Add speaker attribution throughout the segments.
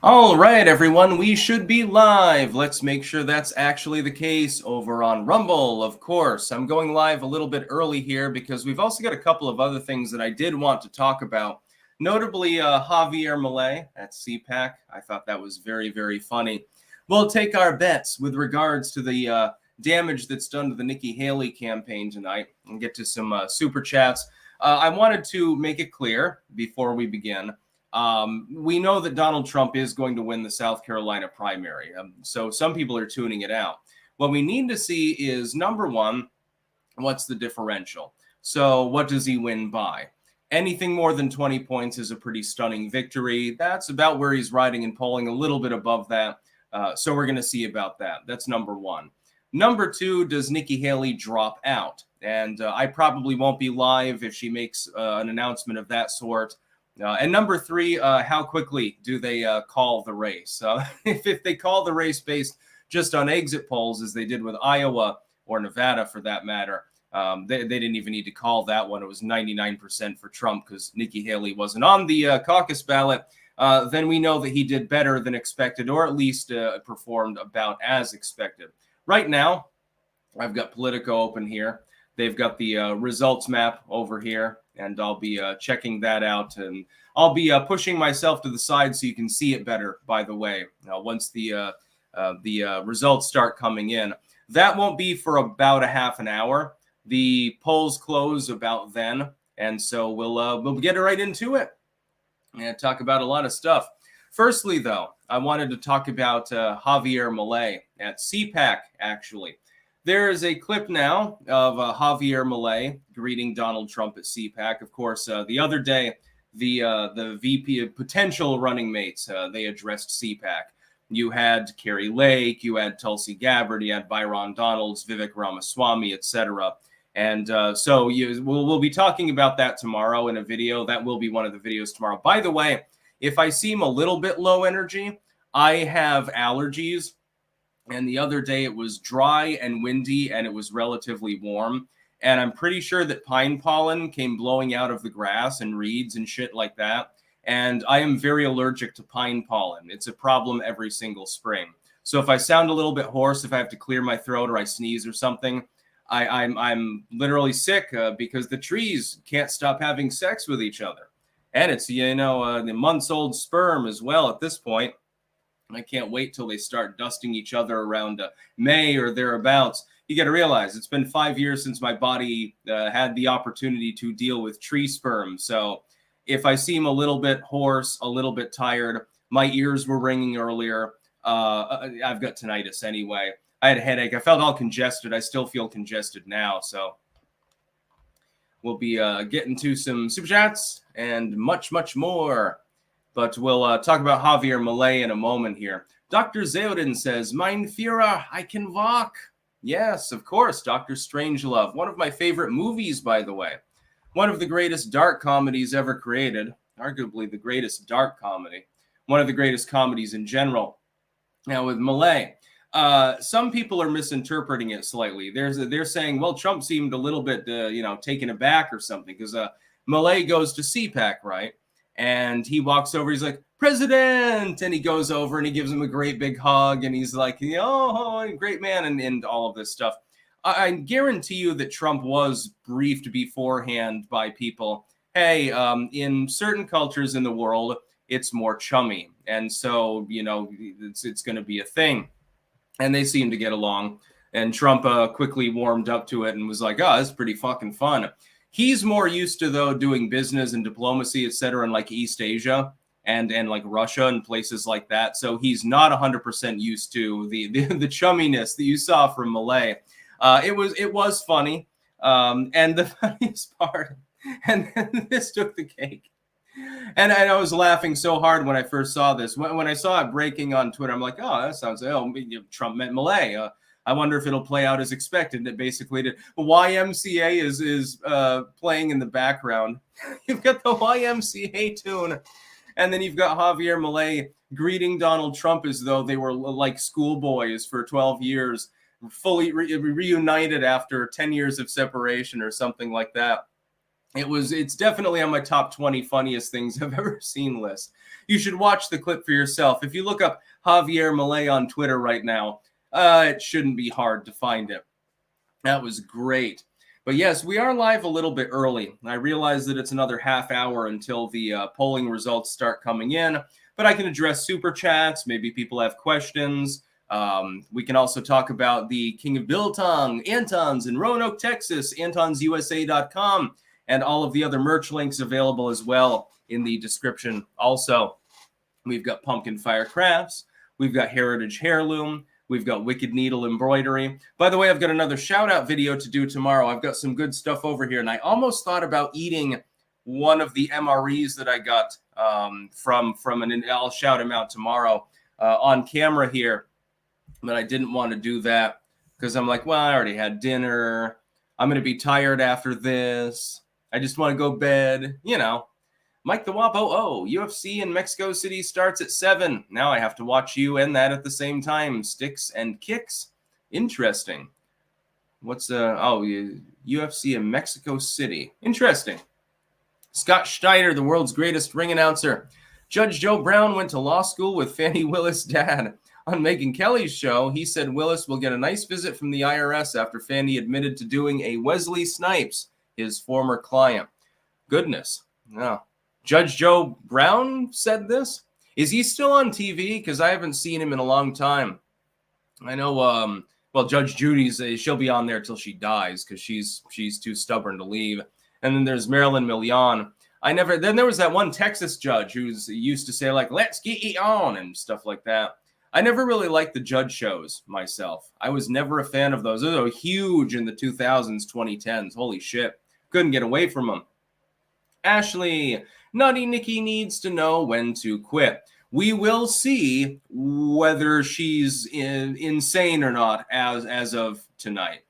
Speaker 1: All right, everyone, we should be live. Let's make sure that's actually the case over on Rumble, of course. I'm going live a little bit early here because we've also got a couple of other things that I did want to talk about. Notably, Javier Milei at CPAC. I thought that was very, very funny. We'll take our bets with regards to the damage that's done to the Nikki Haley campaign tonight and get to some super chats. I wanted to make it clear before we begin. We know that Donald Trump is going to win the South Carolina primary. So some people are tuning it out. What we need to see is, number one, what's the differential? So what does he win by? Anything more than 20 points is a pretty stunning victory. That's about where he's riding and polling, a little bit above that. So we're going to see about that. That's number one. Number two, does Nikki Haley drop out? And I probably won't be live if she makes an announcement of that sort. And number three, how quickly do they call the race? If they call the race based just on exit polls, as they did with Iowa or Nevada for that matter, they didn't even need to call that one. It was 99% for Trump because Nikki Haley wasn't on the caucus ballot. Then we know that he did better than expected, or at least performed about as expected. Right now, I've got Politico open here. They've got the results map over here, and I'll be checking that out. And I'll be pushing myself to the side so you can see it better, by the way, once the results start coming in. That won't be for about a half an hour. The polls close about then, and so we'll get right into it and talk about a lot of stuff. Firstly, though, I wanted to talk about Javier Milei at CPAC, actually. There is a clip now of Javier Milei greeting Donald Trump at CPAC. Of course, the other day, the VP of potential running mates, they addressed CPAC. You had Carrie Lake, you had Tulsi Gabbard, you had Byron Donalds, Vivek Ramaswamy, etc. And so we'll be talking about that tomorrow in a video. That will be one of the videos tomorrow. By the way, if I seem a little bit low energy, I have allergies. And the other day it was dry and windy and it was relatively warm. And I'm pretty sure that pine pollen came blowing out of the grass and reeds and shit like that. And I am very allergic to pine pollen. It's a problem every single spring. So if I sound a little bit hoarse, if I have to clear my throat or I sneeze or something, I'm literally sick because the trees can't stop having sex with each other. And it's, the months old sperm as well at this point. I can't wait till they start dusting each other around May or thereabouts. You got to realize it's been 5 years since my body had the opportunity to deal with tree sperm. So if I seem a little bit hoarse, a little bit tired, my ears were ringing earlier. I've got tinnitus anyway. I had a headache. I felt all congested. I still feel congested now. So we'll be getting to some super chats and much, much more. But we'll talk about Javier Milei in a moment here. Dr. Zeodin says, Mein Führer, I can walk. Yes, of course, Dr. Strangelove. One of my favorite movies, by the way. One of the greatest dark comedies ever created. Arguably the greatest dark comedy. One of the greatest comedies in general. Now with Milei, some people are misinterpreting it slightly. They're saying, well, Trump seemed a little bit, taken aback or something because Milei goes to CPAC, right? And he walks over, he's like, President! And he goes over and he gives him a great big hug. And he's like, oh, great man, and all of this stuff. I guarantee you that Trump was briefed beforehand by people. Hey, in certain cultures in the world, it's more chummy. And so, it's going to be a thing. And they seem to get along. And Trump quickly warmed up to it and was like, oh, that's pretty fucking fun. He's more used to, though, doing business and diplomacy, et cetera, in like East Asia and like Russia and places like that. So he's not 100% used to the chumminess that you saw from Milei. It was funny. And the funniest part, and this took the cake. And I was laughing so hard when I first saw this. When I saw it breaking on Twitter, I'm like, oh, that sounds, Trump met Milei. I wonder if it'll play out as expected. That basically the YMCA is playing in the background. You've got the YMCA tune, and then you've got Javier Milei greeting Donald Trump as though they were like schoolboys for 12 years, fully reunited after 10 years of separation or something like that. It's definitely on my top 20 funniest things I've ever seen list. You should watch the clip for yourself. If you look up Javier Milei on Twitter right now, it shouldn't be hard to find it. That was great. But yes, we are live a little bit early. I realize that it's another half hour until the polling results start coming in, but I can address super chats. Maybe people have questions. We can also talk about the King of Biltong, Anton's in Roanoke, Texas, antonsusa.com, and all of the other merch links available as well in the description. Also, we've got Pumpkin Fire Crafts. We've got Heritage Heirloom. We've got Wicked Needle Embroidery. By the way, I've got another shout-out video to do tomorrow. I've got some good stuff over here, and I almost thought about eating one of the MREs that I got from an. I'll shout him out tomorrow on camera here, but I didn't want to do that because I'm like, well, I already had dinner. I'm going to be tired after this. I just want to go bed, you know. Mike the Wapo, UFC in Mexico City starts at 7. Now I have to watch you and that at the same time. Sticks and kicks. Interesting. What's UFC in Mexico City. Interesting. Scott Steiner, the world's greatest ring announcer. Judge Joe Brown went to law school with Fannie Willis' dad. On Megyn Kelly's show, he said Willis will get a nice visit from the IRS after Fannie admitted to doing a Wesley Snipes, his former client. Goodness. No. Judge Joe Brown said this? Is he still on TV? Because I haven't seen him in a long time. I know, Judge Judy's, she'll be on there till she dies because she's too stubborn to leave. And then there's Marilyn Milian. Then there was that one Texas judge who used to say, like, let's get it on and stuff like that. I never really liked the judge shows myself. I was never a fan of those. Those were huge in the 2000s, 2010s. Holy shit. Couldn't get away from them. Ashley, Naughty Nikki needs to know when to quit. We will see whether she's insane or not as of tonight.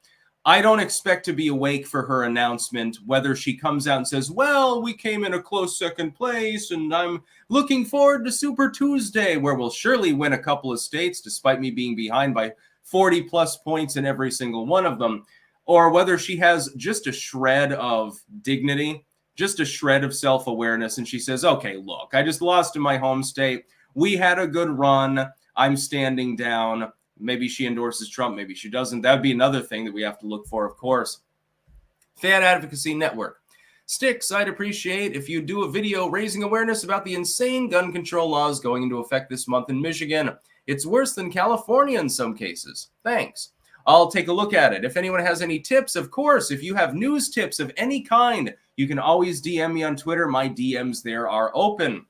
Speaker 1: I don't expect to be awake for her announcement, whether she comes out and says, well, we came in a close second place, and I'm looking forward to Super Tuesday, where we'll surely win a couple of states, despite me being behind by 40-plus points in every single one of them, or whether she has just a shred of dignity, just a shred of self-awareness, and she says, okay, look, I just lost in my home state. We had a good run. I'm standing down. Maybe she endorses Trump. Maybe she doesn't. That would be another thing that we have to look for, of course. Fan Advocacy Network. Sticks, I'd appreciate if you do a video raising awareness about the insane gun control laws going into effect this month in Michigan. It's worse than California in some cases. Thanks. I'll take a look at it. If anyone has any tips, of course, if you have news tips of any kind, you can always DM me on Twitter. My DMs there are open.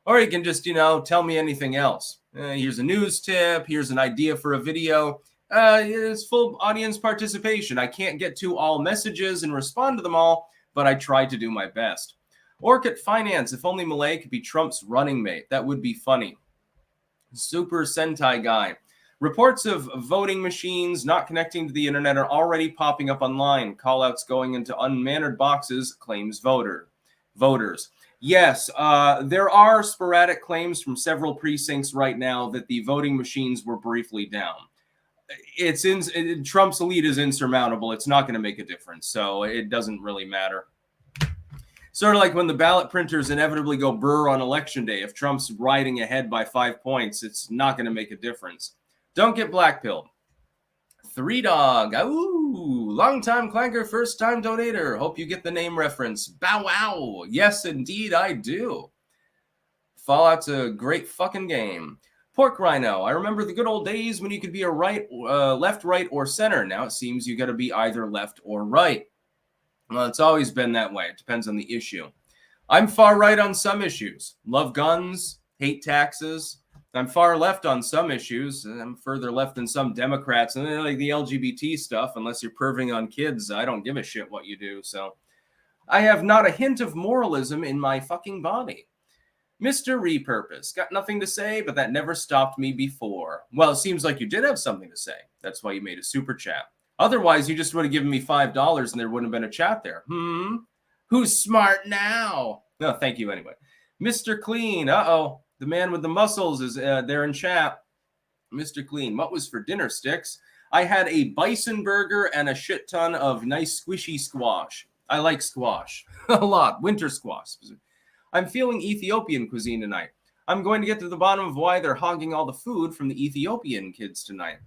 Speaker 1: Or you can just, tell me anything else. Here's a news tip. Here's an idea for a video. It's full audience participation. I can't get to all messages and respond to them all, but I try to do my best. Orchid Finance. If only Milei could be Trump's running mate. That would be funny. Super Sentai Guy. Reports of voting machines not connecting to the internet are already popping up online. Callouts going into unmannered boxes, claims voters. Yes, there are sporadic claims from several precincts right now that the voting machines were briefly down. Trump's lead is insurmountable. It's not going to make a difference, so it doesn't really matter. Sort of like when the ballot printers inevitably go brr on election day. If Trump's riding ahead by 5 points, it's not going to make a difference. Don't get blackpilled. 3Dog. Ooh, long-time clanker, first-time donator. Hope you get the name reference. Bow wow. Yes, indeed, I do. Fallout's a great fucking game. Pork Rhino. I remember the good old days when you could be a left, right, or center. Now it seems you got to be either left or right. Well, it's always been that way. It depends on the issue. I'm far right on some issues. Love guns, hate taxes. I'm far left on some issues. I'm further left than some Democrats. And like the LGBT stuff, unless you're perving on kids, I don't give a shit what you do. So I have not a hint of moralism in my fucking body. Mr. Repurpose. Got nothing to say, but that never stopped me before. Well, it seems like you did have something to say. That's why you made a super chat. Otherwise, you just would have given me $5 and there wouldn't have been a chat there. Who's smart now? No, thank you anyway. Mr. Clean. Uh-oh. The man with the muscles is there in chat. Mr. Clean, what was for dinner, Sticks? I had a bison burger and a shit ton of nice squishy squash. I like squash a lot. Winter squash. I'm feeling Ethiopian cuisine tonight. I'm going to get to the bottom of why they're hogging all the food from the Ethiopian kids tonight.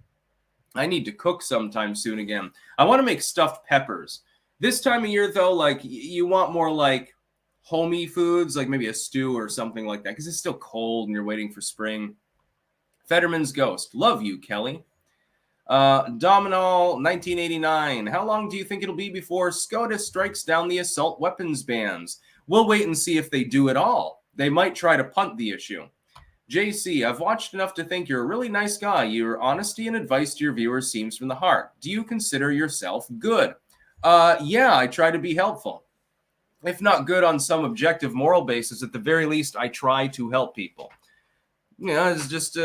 Speaker 1: I need to cook sometime soon again. I want to make stuffed peppers. This time of year, though, like you want more like homey foods, like maybe a stew or something like that, because it's still cold and you're waiting for spring. Fetterman's Ghost. Love you, Kelly. Dominal 1989. How long do you think it'll be before SCOTUS strikes down the assault weapons bans? We'll wait and see if they do it all. They might try to punt the issue. JC, I've watched enough to think you're a really nice guy. Your honesty and advice to your viewers seems from the heart. Do you consider yourself good? Yeah, I try to be helpful. If not good on some objective moral basis, at the very least, I try to help people. You know, it's just,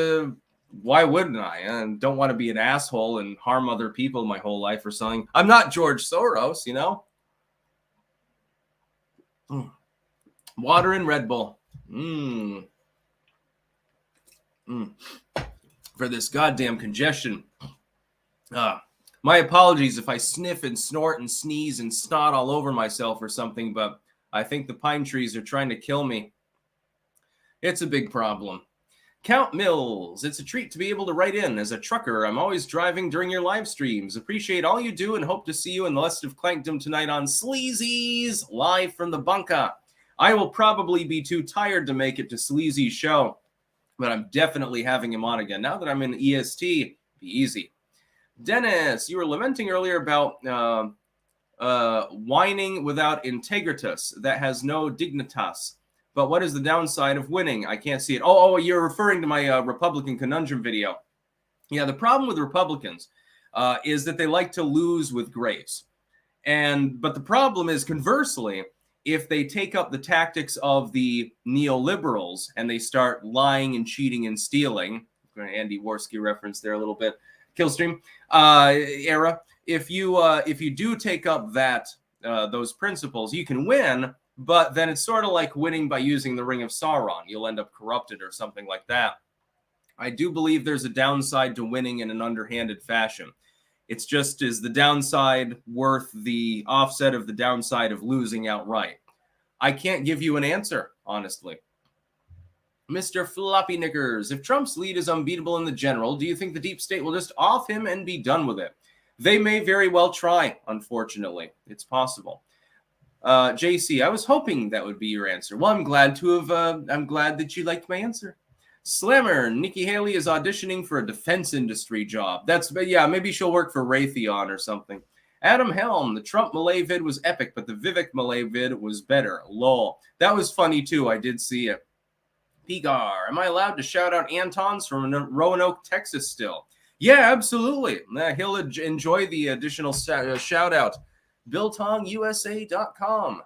Speaker 1: why wouldn't I? I don't want to be an asshole and harm other people my whole life or something. I'm not George Soros, you know? Water and Red Bull. For this goddamn congestion. My apologies if I sniff and snort and sneeze and snot all over myself or something, but I think the pine trees are trying to kill me. It's a big problem. Count Mills, it's a treat to be able to write in. As a trucker, I'm always driving during your live streams. Appreciate all you do and hope to see you in the Lust of Clankdom tonight on Sleazy's live from the bunker. I will probably be too tired to make it to Sleazy's show, but I'm definitely having him on again. Now that I'm in EST, be easy. Dennis, you were lamenting earlier about whining without integritas, that has no dignitas. But what is the downside of winning? I can't see it. Oh, you're referring to my Republican conundrum video. Yeah, the problem with Republicans is that they like to lose with grace. But the problem is, conversely, if they take up the tactics of the neoliberals and they start lying and cheating and stealing, Andy Worski reference there a little bit, Killstream era. If you do take up those principles, you can win. But then it's sort of like winning by using the Ring of Sauron. You'll end up corrupted or something like that. I do believe there's a downside to winning in an underhanded fashion. It's just, is the downside worth the offset of the downside of losing outright? I can't give you an answer, honestly. Mr. Floppy Knickers, if Trump's lead is unbeatable in the general, do you think the deep state will just off him and be done with it? They may very well try, unfortunately. It's possible. JC, I was hoping that would be your answer. Well, I'm glad that you liked my answer. Slammer, Nikki Haley is auditioning for a defense industry job. Maybe she'll work for Raytheon or something. Adam Helm, the Trump Milei vid was epic, but the Vivek Milei vid was better. Lol. That was funny too. I did see it. Pigar, am I allowed to shout out Anton's from Roanoke, Texas still? Yeah, absolutely. He'll enjoy the additional shout out. BillTongUSA.com.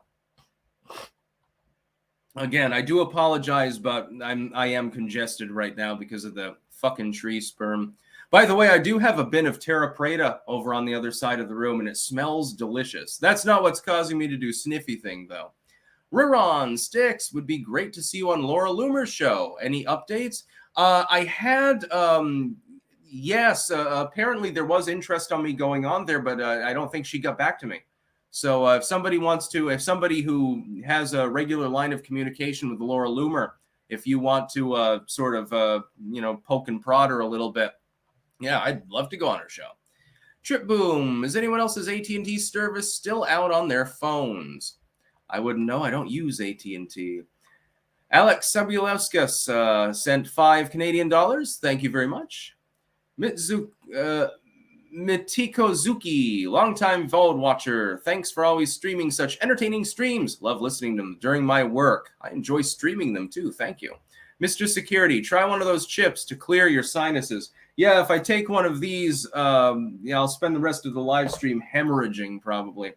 Speaker 1: Again, I do apologize, but I am congested right now because of the fucking tree sperm. By the way, I do have a bin of Terra Preta over on the other side of the room, and it smells delicious. That's not what's causing me to do sniffy thing, though. Riron, Sticks, would be great to see you on Laura Loomer's show. Any updates? I had, yes, apparently there was interest on me going on there, but I don't think she got back to me. So if somebody who has a regular line of communication with Laura Loomer, if you want to sort of, poke and prod her a little bit, yeah, I'd love to go on her show. Trip Boom, is anyone else's AT&T service still out on their phones? I wouldn't know. I don't use AT&T. Alex Sabulovskas sent $5 Canadian. Thank you very much. Mitikozuki, longtime Vold watcher. Thanks for always streaming such entertaining streams. Love listening to them during my work. I enjoy streaming them too. Thank you. Mr. Security, try one of those chips to clear your sinuses. Yeah, if I take one of these, I'll spend the rest of the live stream hemorrhaging probably.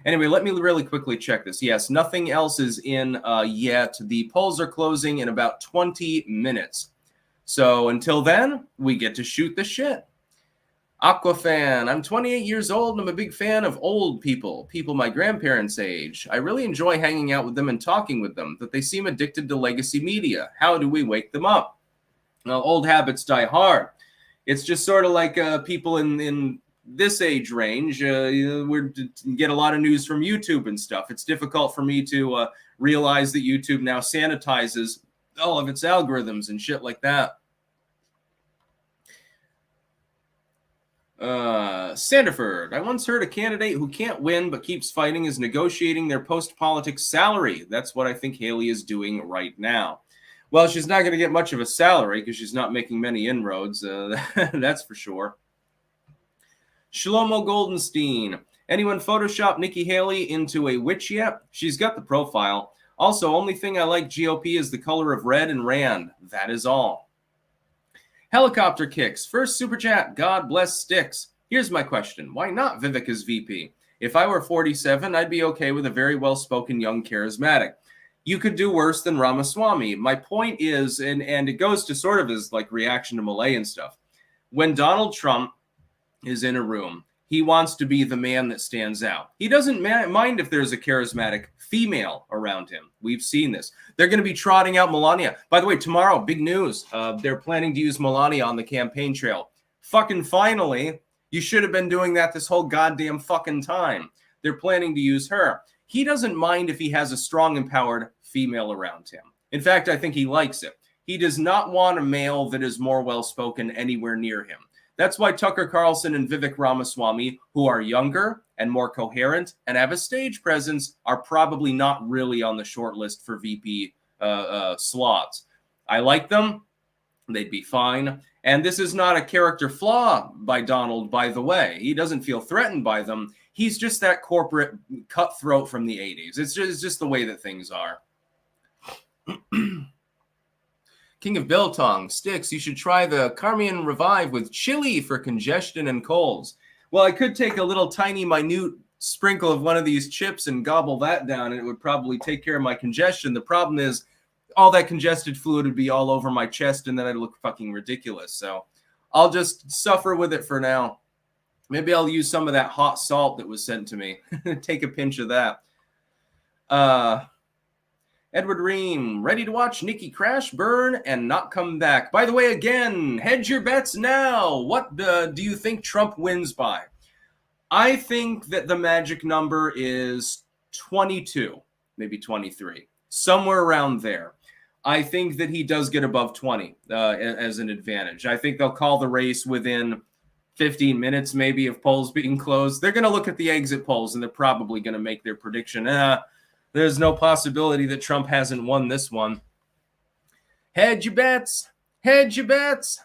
Speaker 1: Anyway, let me really quickly check this. Yes, nothing else is in yet. The polls are closing in about 20 minutes. So until then, we get to shoot the shit. Aquafan, I'm 28 years old and I'm a big fan of old people my grandparents' age. I really enjoy hanging out with them and talking with them, but they seem addicted to legacy media. How do we wake them up? Well, old habits die hard. It's just sort of like people in this age range, we get a lot of news from YouTube and stuff. It's difficult for me to realize that YouTube now sanitizes all of its algorithms and shit like that. Sandiford, I once heard a candidate who can't win but keeps fighting is negotiating their post-politics salary. That's what I think Haley is doing right now. Well, she's not going to get much of a salary because she's not making many inroads. That's for sure. Shlomo Goldenstein, anyone Photoshop Nikki Haley into a witch yet? She's got the profile. Also, only thing I like GOP is the color of red and Rand. That is all. Helicopter Kicks, first super chat, God bless Sticks. Here's my question. Why not Vivek as VP? If I were 47, I'd be okay with a very well-spoken young charismatic. You could do worse than Ramaswamy. My point is, and it goes to sort of his like reaction to Milei and stuff. When Donald Trump is in a room, he wants to be the man that stands out. He doesn't mind if there's a charismatic female around him. We've seen this. They're going to be trotting out Melania. By the way, tomorrow, big news. They're planning to use Melania on the campaign trail. Fucking finally, you should have been doing that this whole goddamn fucking time. They're planning to use her. He doesn't mind if he has a strong, empowered female around him. In fact, I think he likes it. He does not want a male that is more well-spoken anywhere near him. That's why Tucker Carlson and Vivek Ramaswamy, who are younger and more coherent and have a stage presence, are probably not really on the short list for VP slots. I like them. They'd be fine. And this is not a character flaw by Donald, by the way. He doesn't feel threatened by them. He's just that corporate cutthroat from the 80s. It's just the way that things are. King of Biltong, Sticks, you should try the Carmian Revive with chili for congestion and colds. Well, I could take a little tiny, minute sprinkle of one of these chips and gobble that down, and it would probably take care of my congestion. The problem is all that congested fluid would be all over my chest, and then I'd look fucking ridiculous. So I'll just suffer with it for now. Maybe I'll use some of that hot salt that was sent to me. Take a pinch of that. Edward Ream, ready to watch Nikki crash, burn, and not come back. By the way, again, hedge your bets now. What do you think Trump wins by? I think that the magic number is 22, maybe 23, somewhere around there. I think that he does get above 20 as an advantage. I think they'll call the race within 15 minutes, maybe, of polls being closed. They're going to look at the exit polls, and they're probably going to make their prediction. There's no possibility that Trump hasn't won this one. Hedge your bets. Hedge your bets.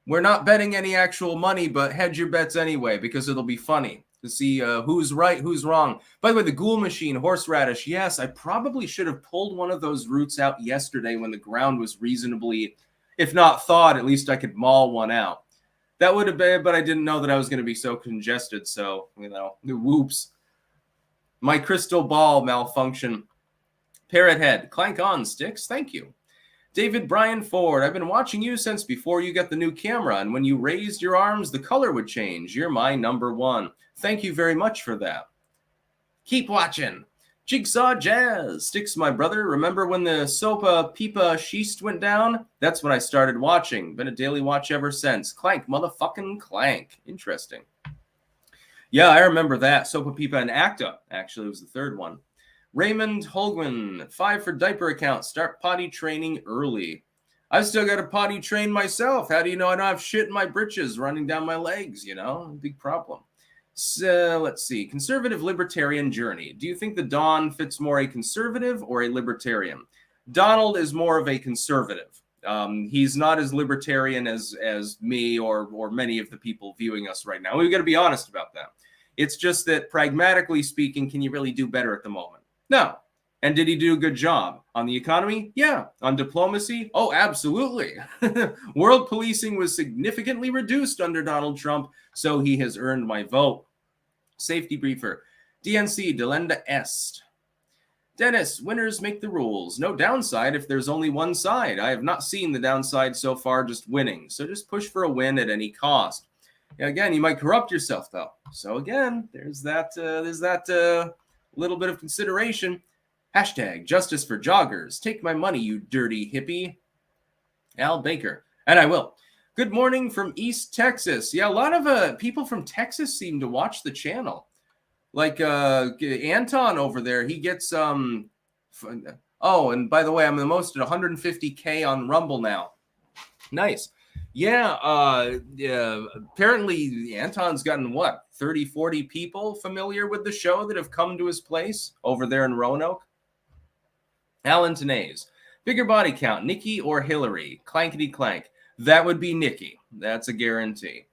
Speaker 1: We're not betting any actual money, but hedge your bets anyway, because it'll be funny to see who's right, who's wrong. By the way, the Ghoul Machine, horseradish, yes, I probably should have pulled one of those roots out yesterday when the ground was reasonably, if not thawed, at least I could maul one out. That would have been, but I didn't know that I was going to be so congested, so, whoops. My crystal ball malfunction. Parrot head. Clank on, Sticks. Thank you. David Brian Ford. I've been watching you since before you got the new camera, and when you raised your arms, the color would change. You're my number one. Thank you very much for that. Keep watching. Jigsaw Jazz. Sticks, my brother. Remember when the Sopa Pipa Schist went down? That's when I started watching. Been a daily watch ever since. Clank, motherfucking clank. Interesting. Yeah, I remember that. Sopa Pipa and Acta, actually, was the third one. Raymond Holguin, 5 for diaper account. Start potty training early. I've still got to potty train myself. How do you know I don't have shit in my britches running down my legs, Big problem. So, let's see. Conservative libertarian journey. Do you think the Don fits more a conservative or a libertarian? Donald is more of a conservative. He's not as libertarian as me or many of the people viewing us right now. We've got to be honest about that. It's just that pragmatically speaking, can you really do better at the moment? No. And did he do a good job? On the economy? Yeah. On diplomacy? Oh, absolutely. World policing was significantly reduced under Donald Trump, so he has earned my vote. Safety briefer. DNC, delenda est. Dennis, winners make the rules. No downside if there's only one side. I have not seen the downside so far, just winning. So just push for a win at any cost. Again, you might corrupt yourself, though. So again, there's that little bit of consideration. Hashtag justice for joggers. Take my money, you dirty hippie. Al Baker. And I will. Good morning from East Texas. Yeah, a lot of people from Texas seem to watch the channel. Like Anton over there, he gets oh, and by the way, I'm the most at 150K on Rumble now. Nice. Yeah, apparently Anton's gotten what, 30, 40 people familiar with the show that have come to his place over there in Roanoke. Alan Tenaz, bigger body count, Nikki or Hillary? Clankety clank. That would be Nikki. That's a guarantee.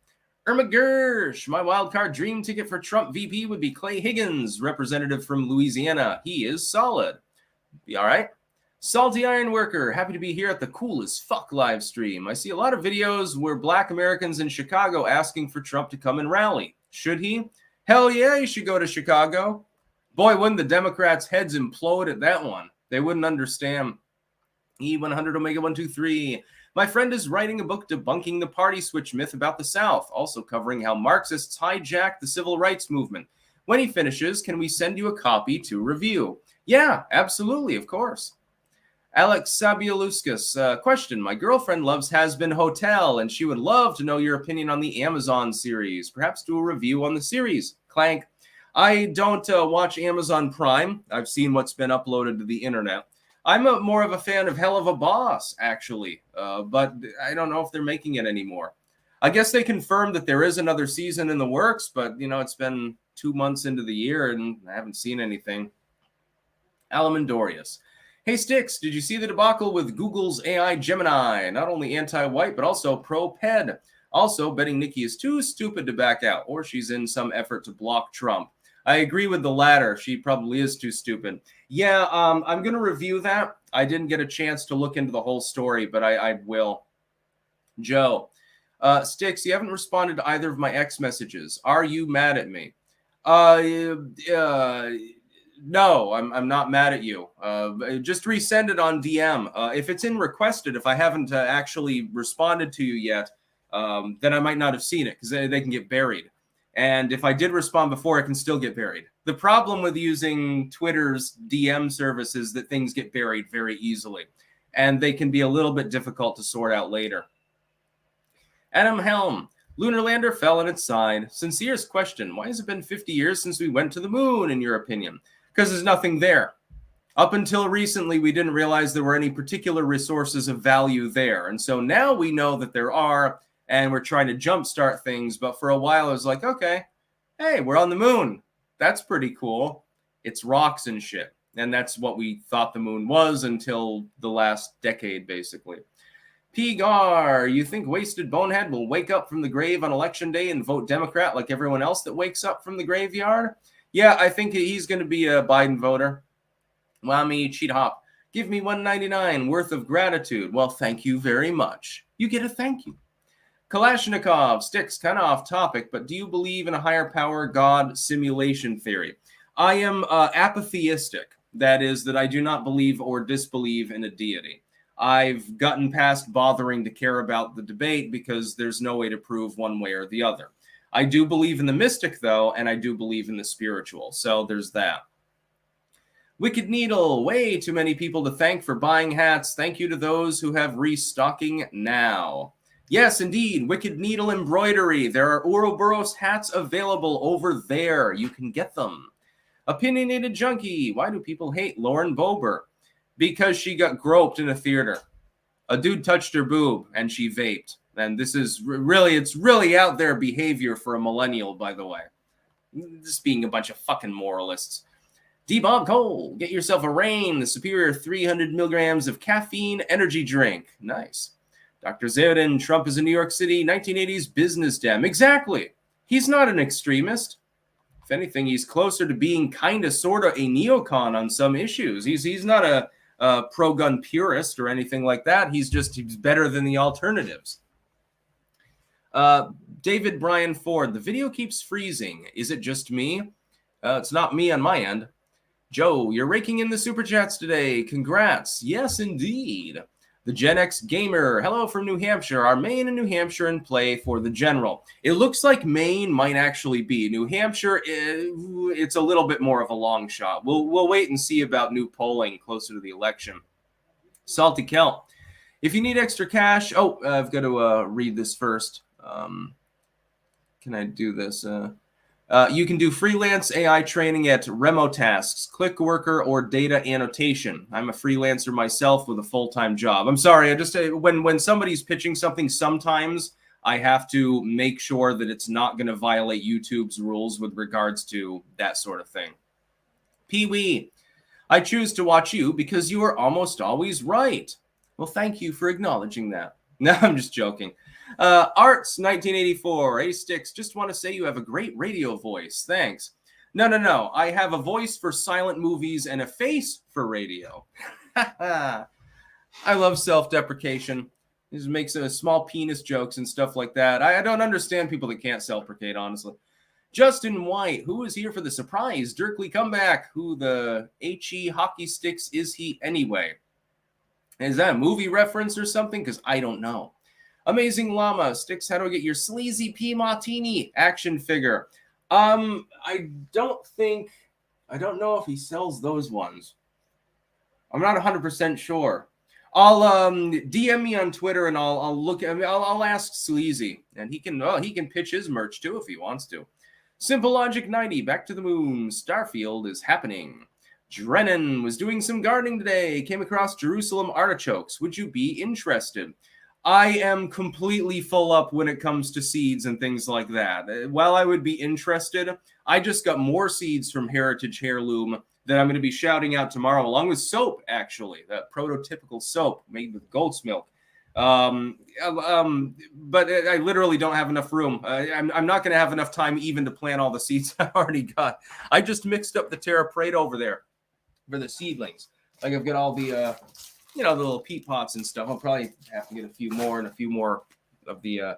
Speaker 1: Irma Gersh, my wildcard dream ticket for Trump VP would be Clay Higgins, representative from Louisiana. He is solid. Be all right. Salty Ironworker, happy to be here at the Cool as Fuck live stream. I see a lot of videos where Black Americans in Chicago asking for Trump to come and rally. Should he? Hell yeah, he should go to Chicago. Boy, wouldn't the Democrats' heads implode at that one. They wouldn't understand. E100 Omega 123. My friend is writing a book debunking the party switch myth about the South, also covering how Marxists hijacked the civil rights movement. When he finishes, can we send you a copy to review? Yeah, absolutely, of course. Alex Sabialuskas, question. My girlfriend loves Has Been Hotel, and she would love to know your opinion on the Amazon series. Perhaps do a review on the series. Clank. I don't watch Amazon Prime. I've seen what's been uploaded to the internet. I'm more of a fan of Hell of a Boss, actually, but I don't know if they're making it anymore. I guess they confirmed that there is another season in the works, but, it's been 2 months into the year, and I haven't seen anything. Alamandorius. Hey, Sticks, did you see the debacle with Google's AI Gemini? Not only anti-white, but also pro-ped. Also, betting Nikki is too stupid to back out, or she's in some effort to block Trump. I agree with the latter. She probably is too stupid. Yeah, I'm going to review that. I didn't get a chance to look into the whole story, but I will. Joe. Sticks, you haven't responded to either of my X messages. Are you mad at me? No, I'm not mad at you. Just resend it on DM. If it's in requested, if I haven't actually responded to you yet, then I might not have seen it because they can get buried. And if I did respond before, it can still get buried. The problem with using Twitter's DM service is that things get buried very easily, and they can be a little bit difficult to sort out later. Adam Helm. Lunar lander fell on its side. Sincere's question. Why has it been 50 years since we went to the moon, in your opinion? Because there's nothing there. Up until recently, we didn't realize there were any particular resources of value there. And so now we know that there are, and we're trying to jumpstart things. But for a while, it was like, okay, hey, we're on the moon. That's pretty cool. It's rocks and shit. And that's what we thought the moon was until the last decade, basically. P-Gar, you think Wasted Bonehead will wake up from the grave on Election Day and vote Democrat like everyone else that wakes up from the graveyard? Yeah, I think he's going to be a Biden voter. Wami Cheat Hop, give me $1.99 worth of gratitude. Well, thank you very much. You get a thank you. Kalashnikov, Sticks, kind of off topic, but do you believe in a higher power God simulation theory? I am apatheistic. That is, that I do not believe or disbelieve in a deity. I've gotten past bothering to care about the debate because there's no way to prove one way or the other. I do believe in the mystic, though, and I do believe in the spiritual. So there's that. Wicked Needle, way too many people to thank for buying hats. Thank you to those who have restocking now. Yes, indeed, Wicked Needle Embroidery. There are Ouroboros hats available over there. You can get them. Opinionated Junkie, why do people hate Lauren Boebert? Because she got groped in a theater. A dude touched her boob and she vaped. And this is it's really out there behavior for a millennial, by the way. Just being a bunch of fucking moralists. D-Bob Cole, get yourself a Reign, the superior 300 milligrams of caffeine energy drink. Nice. Dr. Zerden, Trump is a New York City 1980s business dem. Exactly. He's not an extremist. If anything, he's closer to being kind of sort of a neocon on some issues. He's not a pro-gun purist or anything like that. He's better than the alternatives. David Brian Ford, the video keeps freezing. Is it just me? It's not me on my end. Joe, you're raking in the super chats today. Congrats. Yes, indeed. The Gen X Gamer, hello from New Hampshire. Are Maine and New Hampshire in play for the general? It looks like Maine might actually be. New Hampshire, it's a little bit more of a long shot. We'll wait and see about new polling closer to the election. Salty Kelp, If you need extra cash, I've got to read this first. Can I do this? You can do freelance AI training at Remotasks, Clickworker, or Data Annotation. I'm a freelancer myself with a full-time job. I'm sorry, I just when somebody's pitching something, sometimes I have to make sure that it's not going to violate YouTube's rules with regards to that sort of thing. Pee-wee, I choose to watch you because you are almost always right. Well, thank you for acknowledging that. No, I'm just joking. Arts 1984. Hey, Sticks, just want to say you have a great radio voice. Thanks. No. I have a voice for silent movies and a face for radio. I love self-deprecation. This makes small penis jokes and stuff like that. I don't understand people that can't self-deprecate, honestly. Justin White, who is here for the surprise Dirkly comeback? Who the HE hockey sticks is he anyway? Is that a movie reference or something? Because I don't know. Amazing Llama, Sticks, how do I get your Sleazy P Martini action figure? I don't know if he sells those ones. I'm not 100% sure. I'll DM me on Twitter and I'll look. I'll ask Sleazy, and he can pitch his merch too if he wants to. Simple Logic 90, back to the moon. Starfield is happening. Drennan was doing some gardening today. Came across Jerusalem artichokes. Would you be interested? I am completely full up when it comes to seeds and things like that. While I would be interested, I just got more seeds from Heritage Heirloom that I'm going to be shouting out tomorrow, along with soap, actually. That prototypical soap made with goat's milk. But I literally don't have enough room. I'm not going to have enough time even to plant all the seeds I already got. I just mixed up the Terra Preta over there for the seedlings. Like I've got all the, the little peat pots and stuff. I'll probably have to get a few more and a few more of the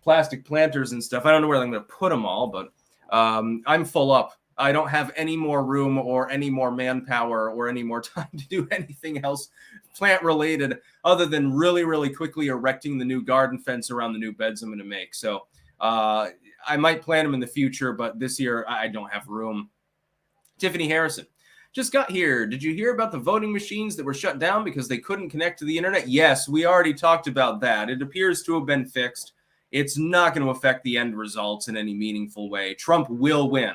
Speaker 1: plastic planters and stuff. I don't know where I'm going to put them all, but I'm full up. I don't have any more room or any more manpower or any more time to do anything else plant related other than really, really quickly erecting the new garden fence around the new beds I'm going to make. So I might plant them in the future, but this year I don't have room. Tiffany Harrison just got here. Did you hear about the voting machines that were shut down because they couldn't connect to the internet? Yes, we already talked about that. It appears to have been fixed. It's not going to affect the end results in any meaningful way. Trump will win.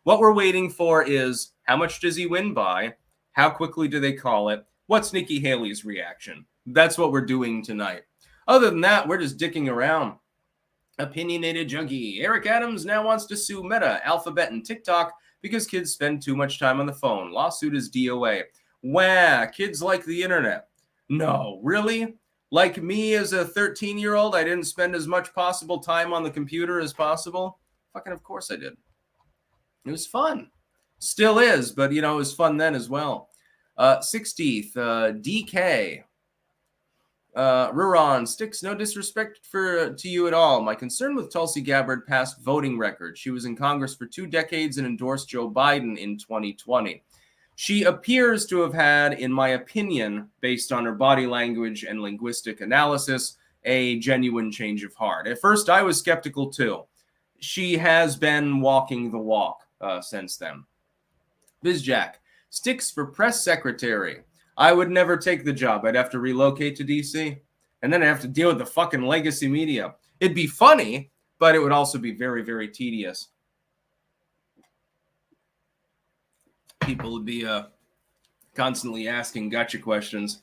Speaker 1: What we're waiting for is how much does he win by? How quickly do they call it? What's Nikki Haley's reaction? That's what we're doing tonight. Other than that, we're just dicking around. Opinionated junkie. Eric Adams now wants to sue Meta, Alphabet, and TikTok because kids spend too much time on the phone. Lawsuit is DOA. Wah, kids like the internet. No, really? Like me as a 13-year-old, I didn't spend as much possible time on the computer as possible? Fucking of course I did. It was fun. Still is, but, it was fun then as well. 60th, DK. Ruron, Sticks, no disrespect to you at all. My concern with Tulsi Gabbard past voting record. She was in Congress for 2 decades and endorsed Joe Biden in 2020. She appears to have had, in my opinion, based on her body language and linguistic analysis, a genuine change of heart. At first, I was skeptical too. She has been walking the walk since then. Bizjack, Sticks for press secretary. I would never take the job. I'd have to relocate to DC, and then I'd have to deal with the fucking legacy media. It'd be funny, but it would also be very, very tedious. People would be constantly asking gotcha questions.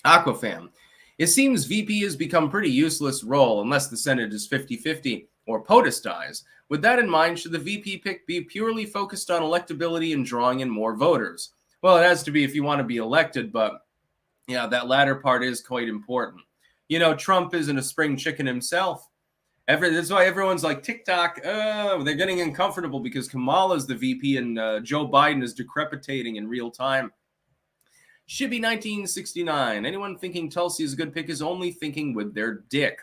Speaker 1: Aquafam, it seems VP has become a pretty useless role unless the Senate is 50-50 or POTUS dies. With that in mind, should the VP pick be purely focused on electability and drawing in more voters? Well, it has to be if you want to be elected, but yeah, that latter part is quite important. Trump isn't a spring chicken himself. That's why everyone's like, TikTok, they're getting uncomfortable because Kamala's the VP and Joe Biden is decrepitating in real time. SHIB 1969. Anyone thinking Tulsi is a good pick is only thinking with their dick.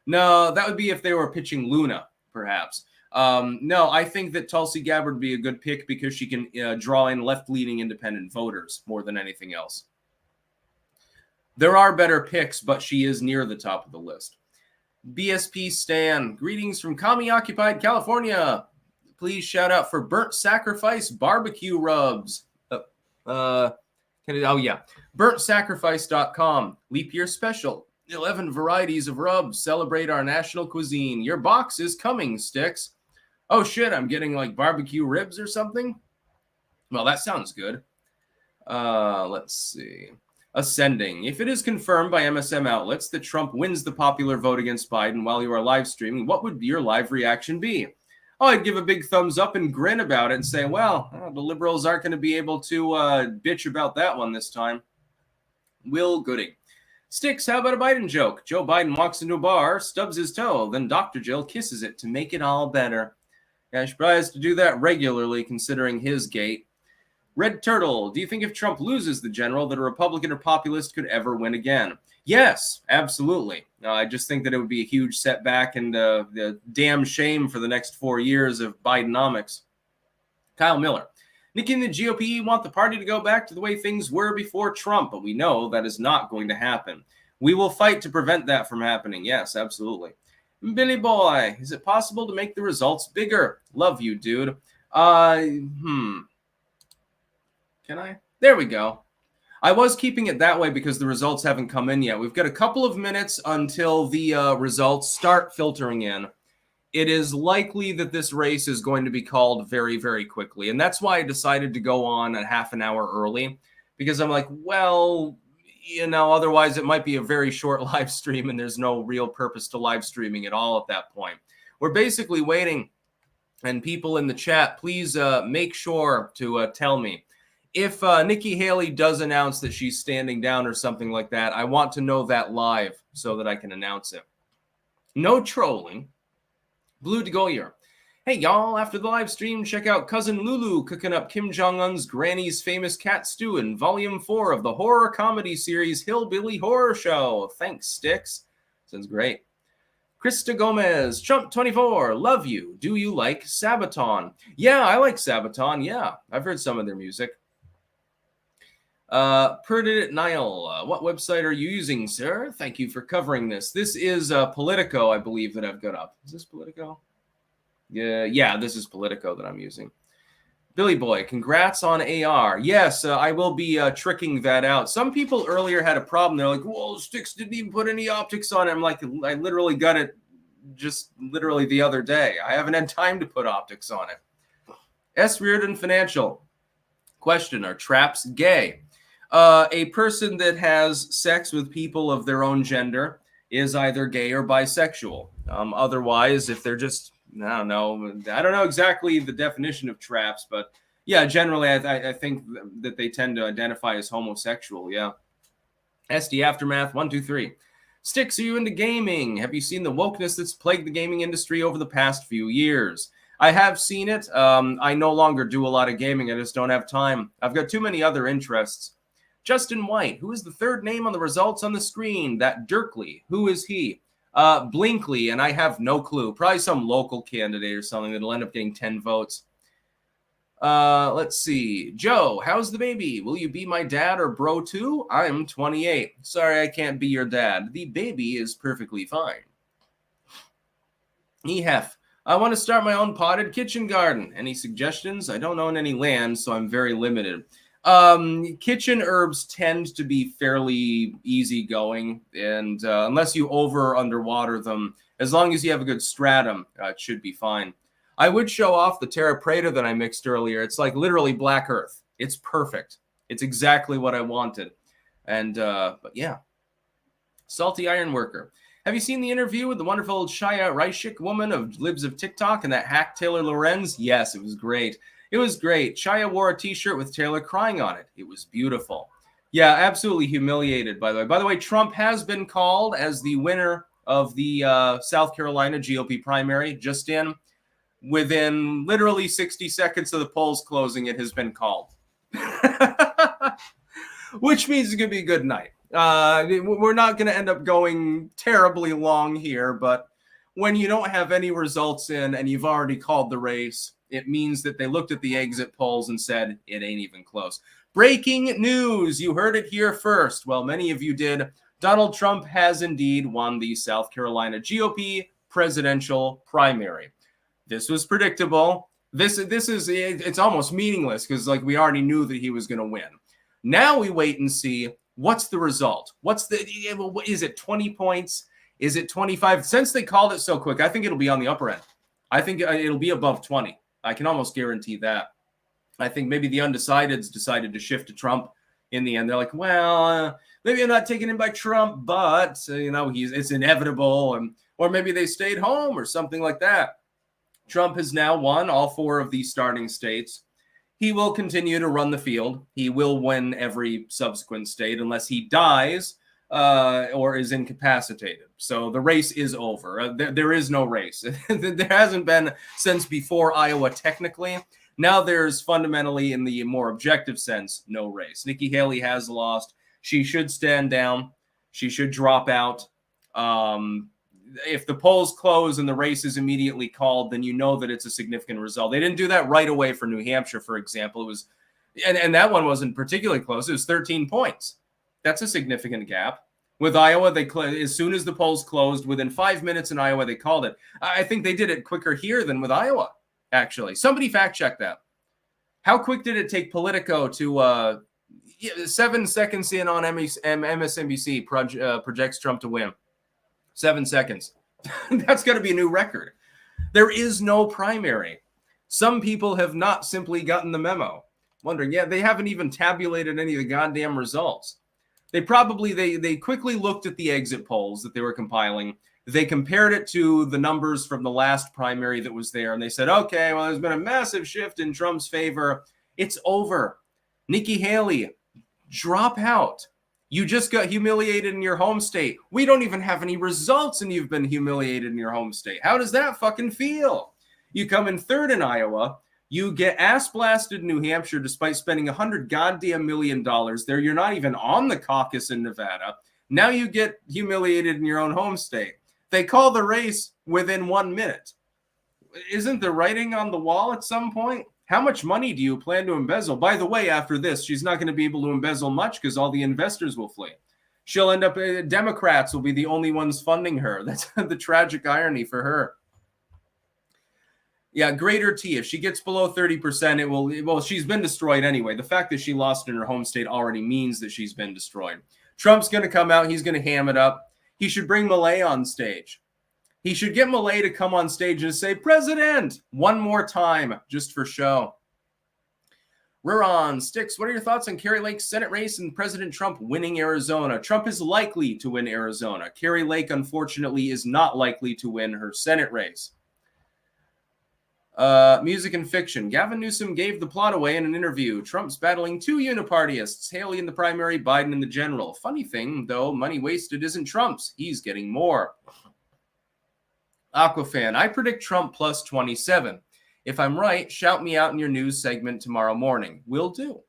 Speaker 1: No, that would be if they were pitching Luna, perhaps. No, I think that Tulsi Gabbard would be a good pick because she can draw in left-leaning independent voters more than anything else. There are better picks, but she is near the top of the list. BSP Stan, greetings from commie-occupied California. Please shout out for Burnt Sacrifice barbecue rubs. Can Oh, yeah. BurntSacrifice.com. Leap year special. 11 varieties of rubs. Celebrate our national cuisine. Your box is coming, Sticks. Oh, shit. I'm getting like barbecue ribs or something. Well, that sounds good. Let's see. Ascending. If it is confirmed by MSM outlets that Trump wins the popular vote against Biden while you are live streaming, what would your live reaction be? Oh, I'd give a big thumbs up and grin about it and say, well, the liberals aren't going to be able to bitch about that one this time. Will Gooding. Sticks, how about a Biden joke? Joe Biden walks into a bar, stubs his toe, then Dr. Jill kisses it to make it all better. Yeah, she probably has to do that regularly considering his gait. Red Turtle, do you think if Trump loses the general that a Republican or populist could ever win again? Yes, absolutely. I just think that it would be a huge setback and a damn shame for the next 4 years of Bidenomics. Kyle Miller. Nikki and the GOP want the party to go back to the way things were before Trump, but we know that is not going to happen. We will fight to prevent that from happening. Yes, absolutely. Billy Boy, is it possible to make the results bigger? Love you, dude. Can I? There we go. I was keeping it that way because the results haven't come in yet. We've got a couple of minutes until the results start filtering in. It is likely that this race is going to be called very, very quickly. And that's why I decided to go on a half an hour early, because I'm like, well, otherwise it might be a very short live stream and there's no real purpose to live streaming at all at that point. We're basically waiting. And people in the chat, please make sure to tell me. If Nikki Haley does announce that she's standing down or something like that, I want to know that live so that I can announce it. No trolling. Blue DeGoyer. Hey, y'all, after the live stream, check out Cousin Lulu cooking up Kim Jong-un's granny's famous cat stew in Volume 4 of the horror comedy series Hillbilly Horror Show. Thanks, Sticks. Sounds great. Krista Gomez, Trump 24, love you. Do you like Sabaton? Yeah, I like Sabaton. Yeah, I've heard some of their music. Perdit Nile, what website are you using, sir? Thank you for covering this. This is Politico, I believe, that I've got up. Is this Politico? Yeah, this is Politico that I'm using. Billy Boy, congrats on AR. Yes, I will be tricking that out. Some people earlier had a problem. They're like, whoa, Sticks didn't even put any optics on it. I'm like, I literally got it just literally the other day. I haven't had time to put optics on it. S. Reardon Financial. Question, are traps gay? A person that has sex with people of their own gender is either gay or bisexual. Otherwise, if they're just, I don't know exactly the definition of traps, but yeah, generally I think that they tend to identify as homosexual, yeah. SD Aftermath, 1, 2, 3. Sticks, are you into gaming? Have you seen the wokeness that's plagued the gaming industry over the past few years? I have seen it. I no longer do a lot of gaming. I just don't have time. I've got too many other interests. Justin White, who is the third name on the results on the screen? That Dirkley. Who is he? Blinkley, and I have no clue. Probably some local candidate or something that'll end up getting 10 votes. Let's see. Joe, how's the baby? Will you be my dad or bro too? I'm 28. Sorry, I can't be your dad. The baby is perfectly fine. Ehef, I want to start my own potted kitchen garden. Any suggestions? I don't own any land, so I'm very limited. Kitchen herbs tend to be fairly easygoing, and unless you over or underwater them, as long as you have a good stratum, it should be fine. I would show off the Terra Preta that I mixed earlier. It's like literally black earth. It's perfect. It's exactly what I wanted. And but yeah. Salty Ironworker. Have you seen the interview with the wonderful Shaya Reichik woman of Libs of TikTok and that hack Taylor Lorenz? Yes, it was great. It was great. Shia wore a t-shirt with Taylor crying on it. It was beautiful. Yeah, absolutely humiliated, by the way. By the way, Trump has been called as the winner of the South Carolina GOP primary, just in. Within literally 60 seconds of the polls closing, it has been called. Which means it's going to be a good night. We're not going to end up going terribly long here, but when you don't have any results in and you've already called the race, it means that they looked at the exit polls and said, it ain't even close. Breaking news. You heard it here first. Well, many of you did. Donald Trump has indeed won the South Carolina GOP presidential primary. This was predictable. It's almost meaningless because like we already knew that he was going to win. Now we wait and see what's the result. Is it 20 points? Is it 25? Since they called it so quick, I think it'll be on the upper end. I think it'll be above 20. I can almost guarantee that. I think maybe the undecideds decided to shift to Trump in the end. They're like, well, maybe I'm not taken in by Trump, but it's inevitable, or maybe they stayed home or something like that. Trump has now won all 4 of these starting states. He will continue to run the field. He will win every subsequent state unless he dies or is incapacitated. So the race is over. There is no race. There hasn't been since before Iowa, technically. Now there's fundamentally, in the more objective sense, no race. Nikki Haley has lost. She should stand down. She should drop out. If the polls close and the race is immediately called, then you know that it's a significant result. They didn't do that right away for New Hampshire, for example. It was, and that one wasn't particularly close. It was 13 points. That's a significant gap. With Iowa, as soon as the polls closed, within 5 minutes in Iowa, they called it. I think they did it quicker here than with Iowa, actually. Somebody fact check that. How quick did it take Politico to 7 seconds in on MSNBC projects Trump to win? 7 seconds. That's got to be a new record. There is no primary. Some people have not simply gotten the memo. Wondering, they haven't even tabulated any of the goddamn results. They quickly looked at the exit polls that they were compiling. They compared it to the numbers from the last primary that was there, and they said, okay, well, there's been a massive shift in Trump's favor. It's over. Nikki Haley, drop out. You just got humiliated in your home state. We don't even have any results, and you've been humiliated in your home state. How does that fucking feel? You come in 3rd in Iowa. You get ass blasted in New Hampshire despite spending $100 goddamn million there. You're not even on the caucus in Nevada. Now you get humiliated in your own home state. They call the race within 1 minute. Isn't the writing on the wall at some point? How much money do you plan to embezzle? By the way, after this, she's not going to be able to embezzle much because all the investors will flee. She'll end up, Democrats will be the only ones funding her. That's the tragic irony for her. Yeah, greater T. If she gets below 30%, she's been destroyed anyway. The fact that she lost in her home state already means that she's been destroyed. Trump's going to come out. He's going to ham it up. He should bring Milei on stage. He should get Milei to come on stage and say, President, one more time, just for show. Ruron, Sticks, what are your thoughts on Kari Lake's Senate race and President Trump winning Arizona? Trump is likely to win Arizona. Kari Lake, unfortunately, is not likely to win her Senate race. Music and fiction. Gavin Newsom gave the plot away in an interview. Trump's battling 2 unipartyists, Haley in the primary, Biden in the general. Funny thing, though, money wasted isn't Trump's. He's getting more. Aquafan, I predict Trump plus 27. If I'm right, shout me out in your news segment tomorrow morning. Will do.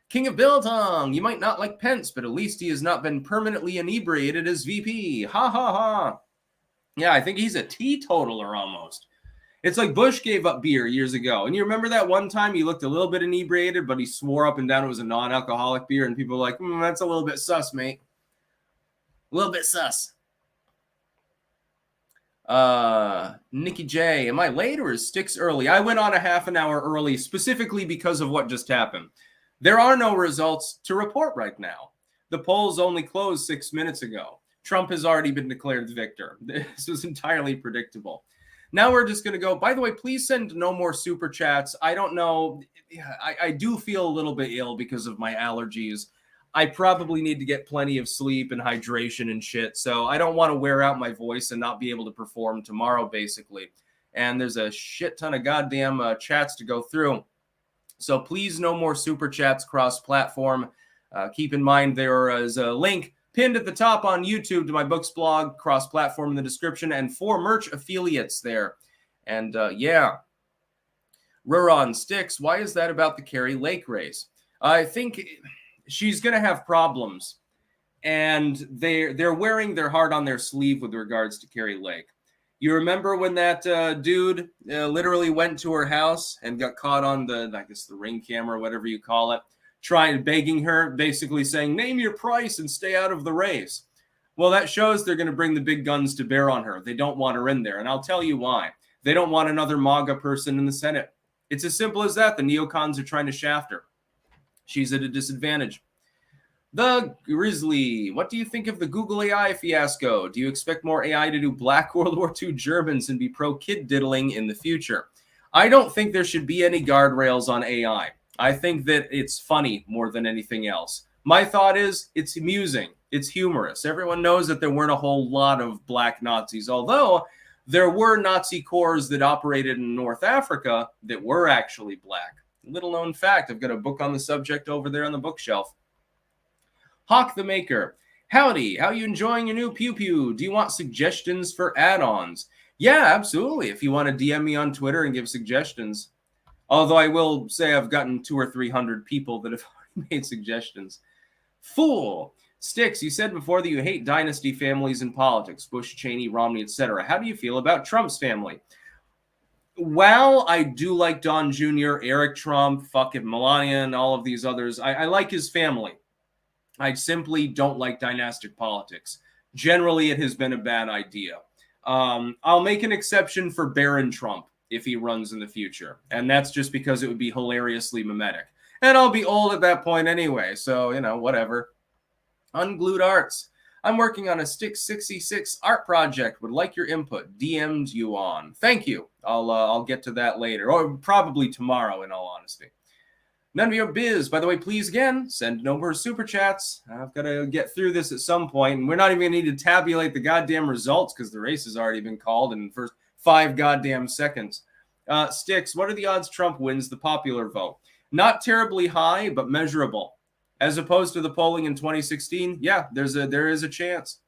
Speaker 1: King of Biltong, you might not like Pence, but at least he has not been permanently inebriated as VP. Ha ha ha. Yeah, I think he's a teetotaler almost. It's like Bush gave up beer years ago. And you remember that one time he looked a little bit inebriated, but he swore up and down it was a non-alcoholic beer, and people were like, that's a little bit sus, mate. A little bit sus. Nikki J, am I late or is Sticks early? I went on a half an hour early specifically because of what just happened. There are no results to report right now. The polls only closed 6 minutes ago. Trump has already been declared the victor. This was entirely predictable. Now we're just going to go, by the way, please send no more super chats. I don't know. I do feel a little bit ill because of my allergies. I probably need to get plenty of sleep and hydration and shit. So I don't want to wear out my voice and not be able to perform tomorrow, basically. And there's a shit ton of goddamn chats to go through. So please, no more super chats cross-platform. Keep in mind there is a link pinned at the top on YouTube to my books blog, cross-platform in the description, and 4 merch affiliates there. And yeah. Ruron Sticks, why is that about the Kari Lake race? I think she's going to have problems, and they're wearing their heart on their sleeve with regards to Kari Lake. You remember when that dude literally went to her house and got caught on the ring camera, whatever you call it, begging her, basically saying, name your price and stay out of the race. Well, that shows they're going to bring the big guns to bear on her. They don't want her in there, and I'll tell you why. They don't want another MAGA person in the Senate. It's as simple as that. The neocons are trying to shaft her. She's at a disadvantage. The Grizzly, what do you think of the Google AI fiasco? Do you expect more AI to do Black World War II Germans and be pro-kid diddling in the future? I don't think there should be any guardrails on AI. I think that it's funny more than anything else. My thought is it's amusing. It's humorous. Everyone knows that there weren't a whole lot of black Nazis, although there were Nazi corps that operated in North Africa that were actually black. Little known fact, I've got a book on the subject over there on the bookshelf. Hawk the Maker. Howdy, how are you enjoying your new Pew Pew? Do you want suggestions for add-ons? Yeah, absolutely. If you want to DM me on Twitter and give suggestions. Although I will say I've gotten 200 or 300 people that have made suggestions. Fool. Sticks, you said before that you hate dynasty families in politics, Bush, Cheney, Romney, etc. How do you feel about Trump's family? Well, I do like Don Jr., Eric Trump, fucking Melania, and all of these others. I like his family. I simply don't like dynastic politics. Generally, it has been a bad idea. I'll make an exception for Barron Trump if he runs in the future. And that's just because it would be hilariously mimetic. And I'll be old at that point anyway, so, you know, whatever. Unglued Arts. I'm working on a Stick 66 art project. Would like your input. DM'd you on. Thank you. I'll get to that later, or probably tomorrow, in all honesty. None of your biz. By the way, please again, send no more super chats. I've got to get through this at some point, and we're not even going to need to tabulate the goddamn results because the race has already been called in the first 5 goddamn seconds. Sticks, what are the odds Trump wins the popular vote? Not terribly high, but measurable. As opposed to the polling in 2016, yeah, there is a chance.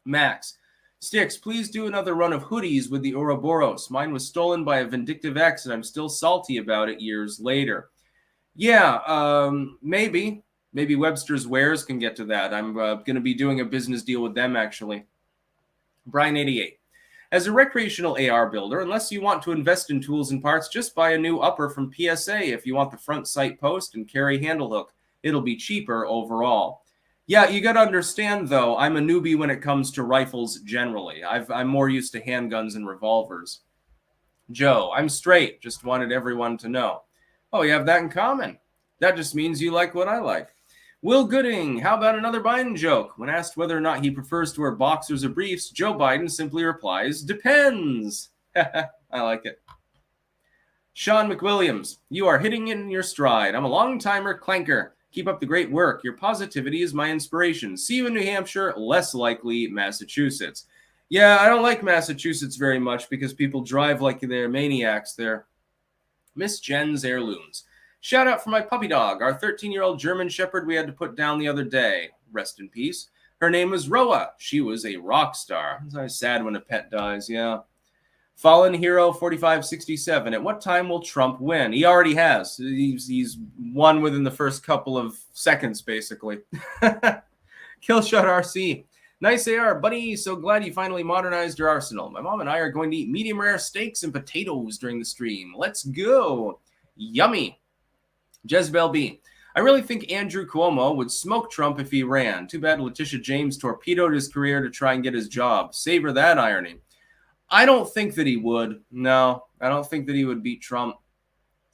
Speaker 1: Max, Sticks, please do another run of hoodies with the Ouroboros. Mine was stolen by a vindictive ex, and I'm still salty about it years later. Yeah, maybe Webster's Wares can get to that. I'm going to be doing a business deal with them, actually. Brian88. As a recreational AR builder, unless you want to invest in tools and parts, just buy a new upper from PSA if you want the front sight post and carry handle hook. It'll be cheaper overall. Yeah, you got to understand, though, I'm a newbie when it comes to rifles generally. I'm more used to handguns and revolvers. Joe, I'm straight. Just wanted everyone to know. Oh, you have that in common. That just means you like what I like. Will Gooding, how about another Biden joke? When asked whether or not he prefers to wear boxers or briefs, Joe Biden simply replies, depends. I like it. Sean McWilliams, you are hitting it in your stride. I'm a long-timer clanker. Keep up the great work. Your positivity is my inspiration. See you in New Hampshire, less likely Massachusetts. Yeah, I don't like Massachusetts very much because people drive like they're maniacs there. Miss Jen's Heirlooms. Shout out for my puppy dog, our 13-year-old German Shepherd we had to put down the other day. Rest in peace. Her name was Roa. She was a rock star. It's always sad when a pet dies, yeah. Fallen Hero 4567. At what time will Trump win? He already has. He's won within the first couple of seconds, basically. Killshot RC. Nice AR, buddy. So glad you finally modernized your arsenal. My mom and I are going to eat medium rare steaks and potatoes during the stream. Let's go. Yummy. Jezebel B. I really think Andrew Cuomo would smoke Trump if he ran. Too bad Letitia James torpedoed his career to try and get his job. Savor that irony. I don't think that he would. No, I don't think that he would beat Trump.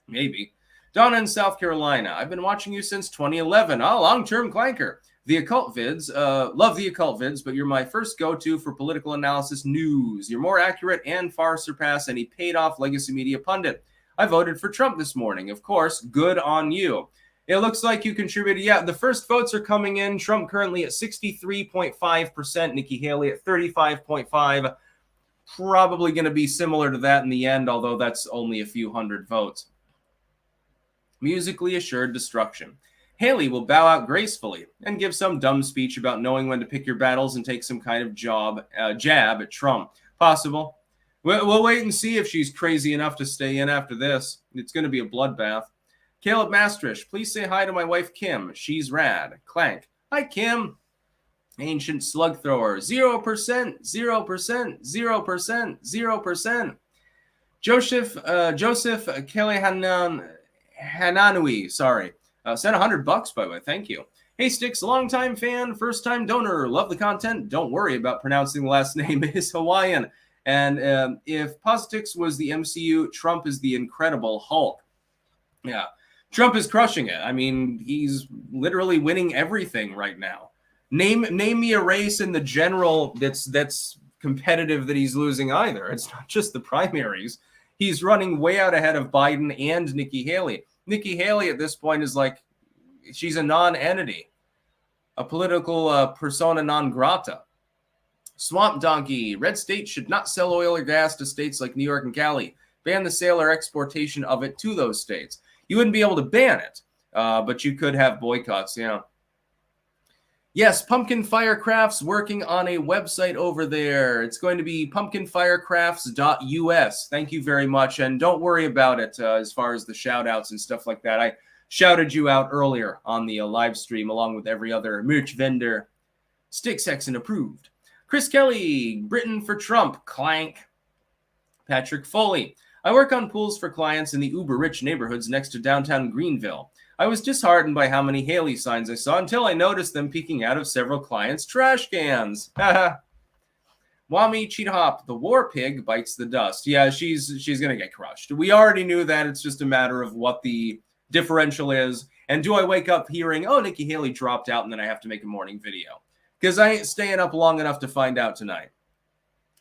Speaker 1: Maybe. Donna in South Carolina. I've been watching you since 2011. Oh, long-term clanker. The occult vids. Love the occult vids, but you're my first go-to for political analysis news. You're more accurate and far surpass any paid-off legacy media pundit. I voted for Trump this morning. Of course, good on you. It looks like you contributed. Yeah, the first votes are coming in. Trump currently at 63.5%. Nikki Haley at 35.5%. Probably going to be similar to that in the end, although that's only a few hundred votes. Musically assured destruction. Haley will bow out gracefully and give some dumb speech about knowing when to pick your battles and take some kind of jab at Trump. Possible. We'll wait and see if she's crazy enough to stay in after this. It's going to be a bloodbath. Caleb Mastrish, please say hi to my wife, Kim. She's rad. Clank. Hi, Kim. Ancient slug thrower. 0%, 0%, 0%, 0%. Joseph Hananui, sorry. Sent $100, by the way. Thank you. Hey, Sticks, long-time fan, first-time donor. Love the content. Don't worry about pronouncing the last name. It's Hawaiian. And if Politics was the MCU, Trump is the Incredible Hulk. Yeah. Trump is crushing it. I mean, he's literally winning everything right now. Name me a race in the general that's competitive that he's losing either. It's not just the primaries. He's running way out ahead of Biden and Nikki Haley. Nikki Haley at this point is like, she's a non-entity, a political persona non grata. Swamp Donkey, red states should not sell oil or gas to states like New York and Cali. Ban the sale or exportation of it to those states. You wouldn't be able to ban it, but you could have boycotts, yeah. Yes, Pumpkin Firecrafts working on a website over there. It's going to be pumpkinfirecrafts.us. Thank you very much, and don't worry about it as far as the shout-outs and stuff like that. I shouted you out earlier on the live stream along with every other merch vendor. Stick Sexton approved. Chris Kelly, Britain for Trump, clank. Patrick Foley, I work on pools for clients in the uber-rich neighborhoods next to downtown Greenville. I was disheartened by how many Haley signs I saw until I noticed them peeking out of several clients' trash cans. Wami Cheetahop, the war pig bites the dust. Yeah, she's going to get crushed. We already knew that. It's just a matter of what the differential is. And do I wake up hearing, oh, Nikki Haley dropped out and then I have to make a morning video? Because I ain't staying up long enough to find out tonight.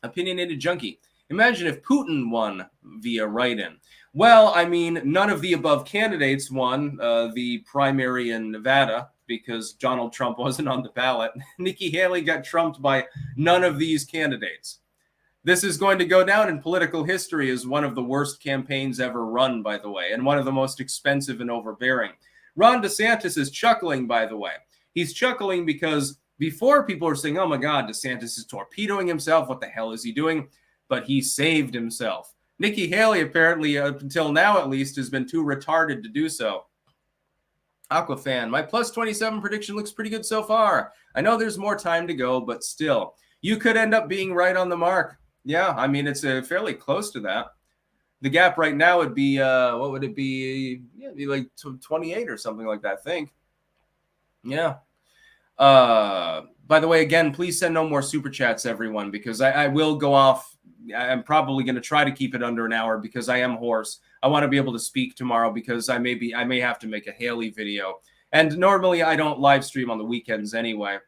Speaker 1: Opinionated Junkie. Imagine if Putin won via write-in. Well, I mean, none of the above candidates won the primary in Nevada because Donald Trump wasn't on the ballot. Nikki Haley got trumped by none of these candidates. This is going to go down in political history as one of the worst campaigns ever run, by the way, and one of the most expensive and overbearing. Ron DeSantis is chuckling, by the way. He's chuckling because before people were saying, oh my God, DeSantis is torpedoing himself. What the hell is he doing? But he saved himself. Nikki Haley, apparently, up until now at least, has been too retarded to do so. Aquafan, my plus 27 prediction looks pretty good so far. I know there's more time to go, but still, you could end up being right on the mark. Yeah, I mean, it's fairly close to that. The gap right now would be, what would it be? Yeah, it'd be like 28 or something like that, I think. Yeah. By the way, again, please send no more super chats, everyone, because I will go off. I'm probably going to try to keep it under an hour because I am hoarse. I want to be able to speak tomorrow because I may have to make a Haley video. And normally I don't live stream on the weekends anyway.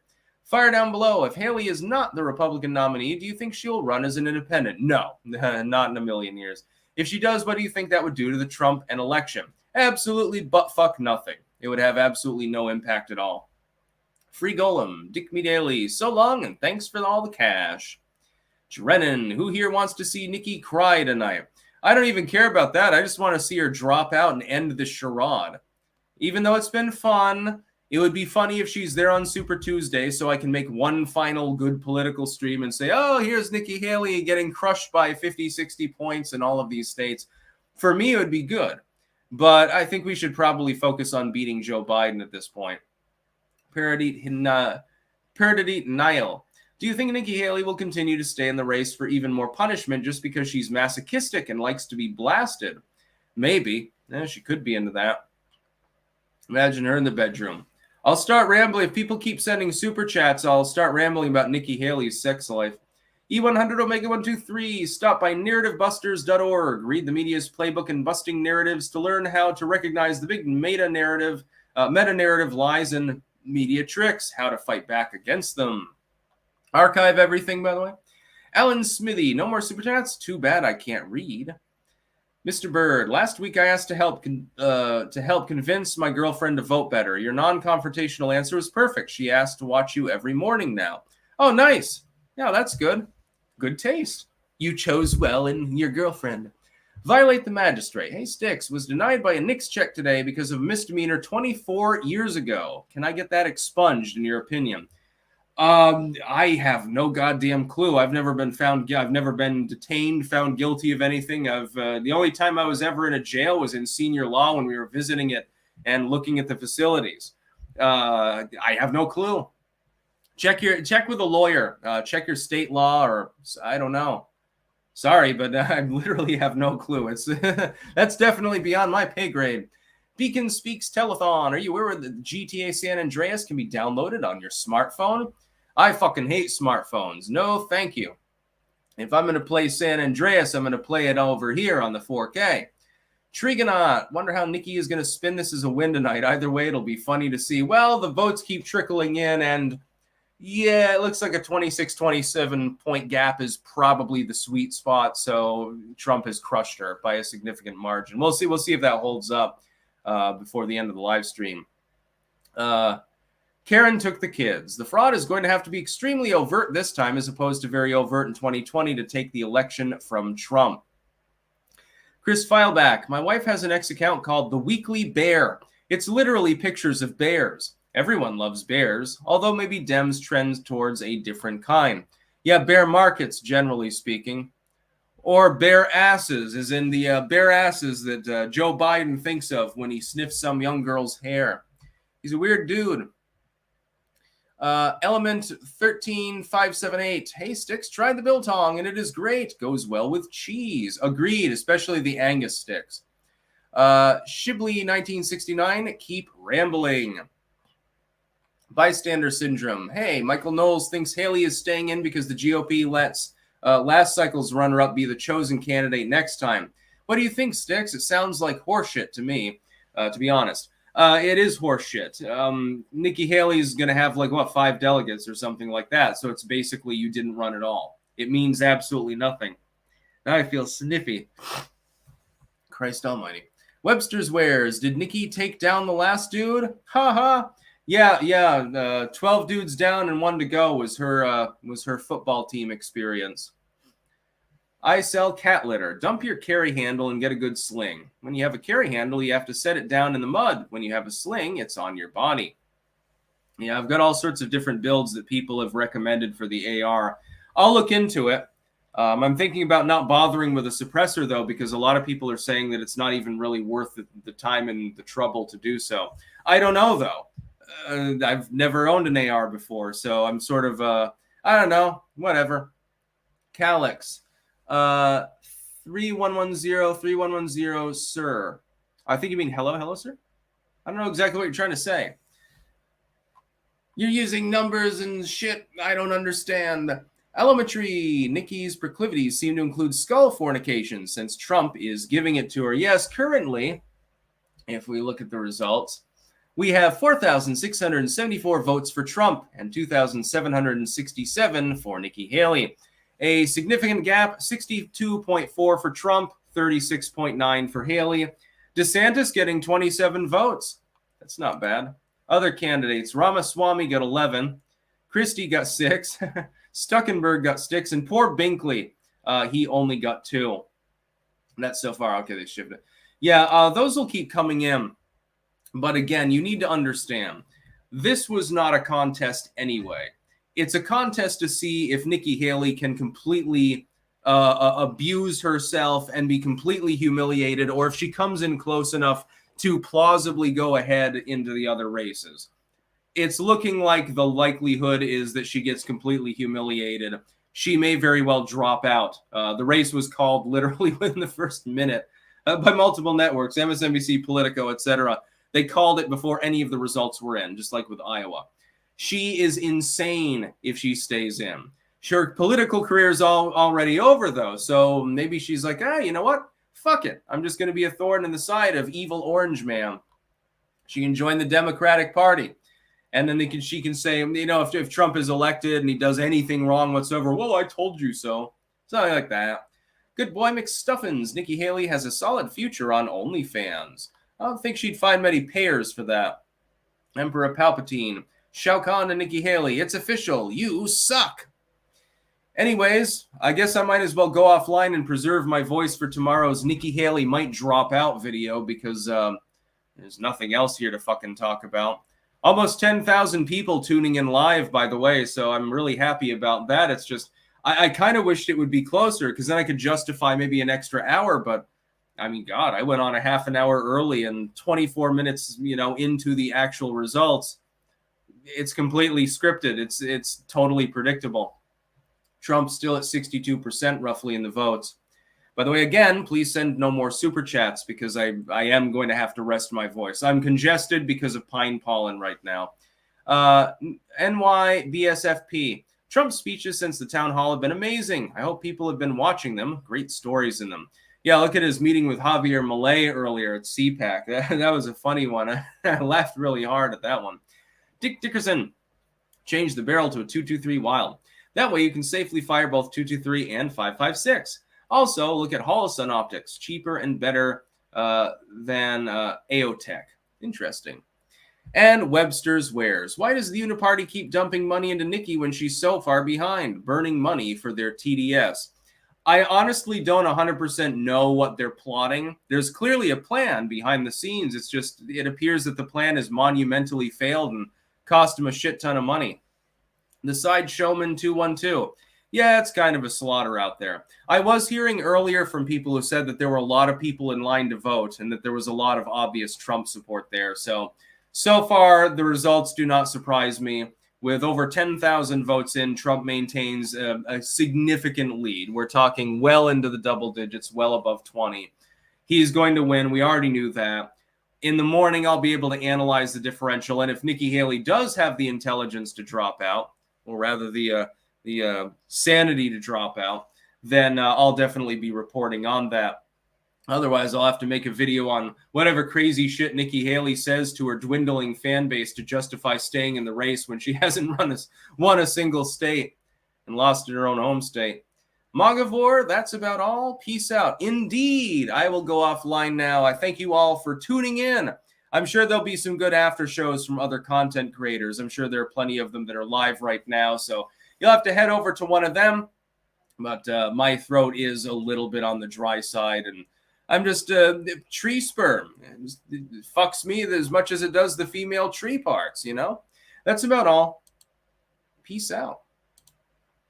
Speaker 1: Fire down below. If Haley is not the Republican nominee, do you think she'll run as an independent? No, not in a million years. If she does, what do you think that would do to the Trump and election? Absolutely butt fuck nothing. It would have absolutely no impact at all. Free Golem, Dick Me Daily, so long and thanks for all the cash. Drennan, who here wants to see Nikki cry tonight? I don't even care about that. I just want to see her drop out and end the charade. Even though it's been fun, it would be funny if she's there on Super Tuesday so I can make one final good political stream and say, oh, here's Nikki Haley getting crushed by 50, 60 points in all of these states. For me, it would be good. But I think we should probably focus on beating Joe Biden at this point. Paradite Nile. Do you think Nikki Haley will continue to stay in the race for even more punishment just because she's masochistic and likes to be blasted? Maybe. Yeah, she could be into that. Imagine her in the bedroom. I'll start rambling. If people keep sending super chats, I'll start rambling about Nikki Haley's sex life. E100 Omega 123. Stop by narrativebusters.org. Read the media's playbook in busting narratives to learn how to recognize the big meta-narrative lies and media tricks, how to fight back against them. Archive everything, by the way. Alan Smithy, no more super chats? Too bad I can't read. Mr. Bird, last week I asked to help convince my girlfriend to vote better. Your non-confrontational answer was perfect. She asked to watch you every morning now. Oh, nice. Yeah, that's good. Good taste. You chose well in your girlfriend. Violate the magistrate. Hey, Sticks, was denied by a Nix check today because of a misdemeanor 24 years ago. Can I get that expunged in your opinion? I have no goddamn clue. I've never been detained, found guilty of anything. The only time I was ever in a jail was in senior law when we were visiting it and looking at the facilities. I have no clue. Check with a lawyer. Check your state law, or I don't know. Sorry, but I literally have no clue. It's that's definitely beyond my pay grade. Beacon Speaks Telethon. Are you aware that GTA San Andreas can be downloaded on your smartphone? I fucking hate smartphones. No, thank you. If I'm going to play San Andreas, I'm going to play it over here on the 4K. Trigonaut, wonder how Nikki is going to spin this as a win tonight. Either way, it'll be funny to see. Well, the votes keep trickling in, and yeah, it looks like a 26-27 point gap is probably the sweet spot. So Trump has crushed her by a significant margin. We'll see. We'll see if that holds up before the end of the live stream. Karen took the kids. The fraud is going to have to be extremely overt this time, as opposed to very overt in 2020 to take the election from Trump. Chris Fileback, my wife has an X account called The Weekly Bear. It's literally pictures of bears. Everyone loves bears, although maybe Dems trend towards a different kind. Yeah, bear markets, generally speaking. Or bear asses, as in the bare asses that Joe Biden thinks of when he sniffs some young girl's hair. He's a weird dude. Element 13578. Hey, Sticks, tried the biltong and it is great. Goes well with cheese. Agreed, especially the Angus sticks. Shibley 1969. Keep rambling. Bystander syndrome. Hey, Michael Knowles thinks Haley is staying in because the GOP lets last cycle's runner-up be the chosen candidate next time. What do you think, Sticks? It sounds like horseshit to me, to be honest. It is horseshit. Nikki Haley's going to have, like, 5 delegates or something like that. So it's basically you didn't run at all. It means absolutely nothing. Now I feel sniffy. Christ almighty. Webster's Wares. Did Nikki take down the last dude? Ha ha. Yeah. 12 dudes down and 1 to go was her football team experience. I sell cat litter. Dump your carry handle and get a good sling. When you have a carry handle, you have to set it down in the mud. When you have a sling, it's on your body. Yeah, I've got all sorts of different builds that people have recommended for the AR. I'll look into it. I'm thinking about not bothering with a suppressor, though, because a lot of people are saying that it's not even really worth the time and the trouble to do so. I don't know, though. I've never owned an AR before, so I'm sort of, I don't know, whatever. Calyx. 3110, sir. I think you mean hello, sir? I don't know exactly what you're trying to say. You're using numbers and shit I don't understand. Elementary. Nikki's proclivities seem to include skull fornication since Trump is giving it to her. Yes, currently, if we look at the results, we have 4,674 votes for Trump and 2,767 for Nikki Haley. A significant gap, 62.4 for Trump, 36.9 for Haley. DeSantis getting 27 votes. That's not bad. Other candidates, Ramaswamy got 11. Christie got 6. Stuckenberg got 6. And poor Binkley, he only got 2. That's so far. Okay, they shifted it. Yeah, those will keep coming in. But again, you need to understand, this was not a contest anyway. It's a contest to see if Nikki Haley can completely abuse herself and be completely humiliated, or if she comes in close enough to plausibly go ahead into the other races. It's looking like the likelihood is that she gets completely humiliated. She may very well drop out. The race was called literally within the first minute by multiple networks, MSNBC, Politico, etc. They called it before any of the results were in, just like with Iowa. She is insane if she stays in. Her political career is already over, though. So maybe she's like, you know what? Fuck it. I'm just going to be a thorn in the side of evil Orange Man. She can join the Democratic Party. And then she can say, if Trump is elected and he does anything wrong whatsoever, well, I told you so. Something like that. Good boy McStuffins. Nikki Haley has a solid future on OnlyFans. I don't think she'd find many payers for that. Emperor Palpatine. Shao Kahn and Nikki Haley. It's official. You suck. Anyways, I guess I might as well go offline and preserve my voice for tomorrow's Nikki Haley might drop out video because there's nothing else here to fucking talk about. Almost 10,000 people tuning in live, by the way, so I'm really happy about that. It's just, I kind of wished it would be closer because then I could justify maybe an extra hour, but I mean, God, I went on a half an hour early and 24 minutes, into the actual results. It's completely scripted. It's totally predictable. Trump's still at 62% roughly in the votes. By the way, again, please send no more super chats because I am going to have to rest my voice. I'm congested because of pine pollen right now. NYBSFP. Trump's speeches since the town hall have been amazing. I hope people have been watching them. Great stories in them. Yeah, look at his meeting with Javier Milei earlier at CPAC. That was a funny one. I laughed really hard at that one. Dick Dickerson changed the barrel to a 223 wild. That way you can safely fire both 223 and 556. Also, look at Holosun optics, cheaper and better than AOTech. Interesting. And Webster's Wares. Why does the Uniparty keep dumping money into Nikki when she's so far behind, burning money for their TDS? I honestly don't 100% know what they're plotting. There's clearly a plan behind the scenes. It's just, it appears that the plan has monumentally failed and cost him a shit ton of money. The Side Showman 212. Yeah, it's kind of a slaughter out there. I was hearing earlier from people who said that there were a lot of people in line to vote and that there was a lot of obvious Trump support there. So far, the results do not surprise me. With over 10,000 votes in, Trump maintains a significant lead. We're talking well into the double digits, well above 20. He's going to win. We already knew that. In the morning, I'll be able to analyze the differential. And if Nikki Haley does have the intelligence to drop out, or rather the sanity to drop out, then I'll definitely be reporting on that. Otherwise, I'll have to make a video on whatever crazy shit Nikki Haley says to her dwindling fan base to justify staying in the race when she hasn't won a single state and lost in her own home state. Magavore, that's about all. Peace out. Indeed, I will go offline now. I thank you all for tuning in. I'm sure there'll be some good after shows from other content creators. I'm sure there are plenty of them that are live right now, so you'll have to head over to one of them. But my throat is a little bit on the dry side, and I'm just tree sperm. It fucks me as much as it does the female tree parts, you know? That's about all. Peace out.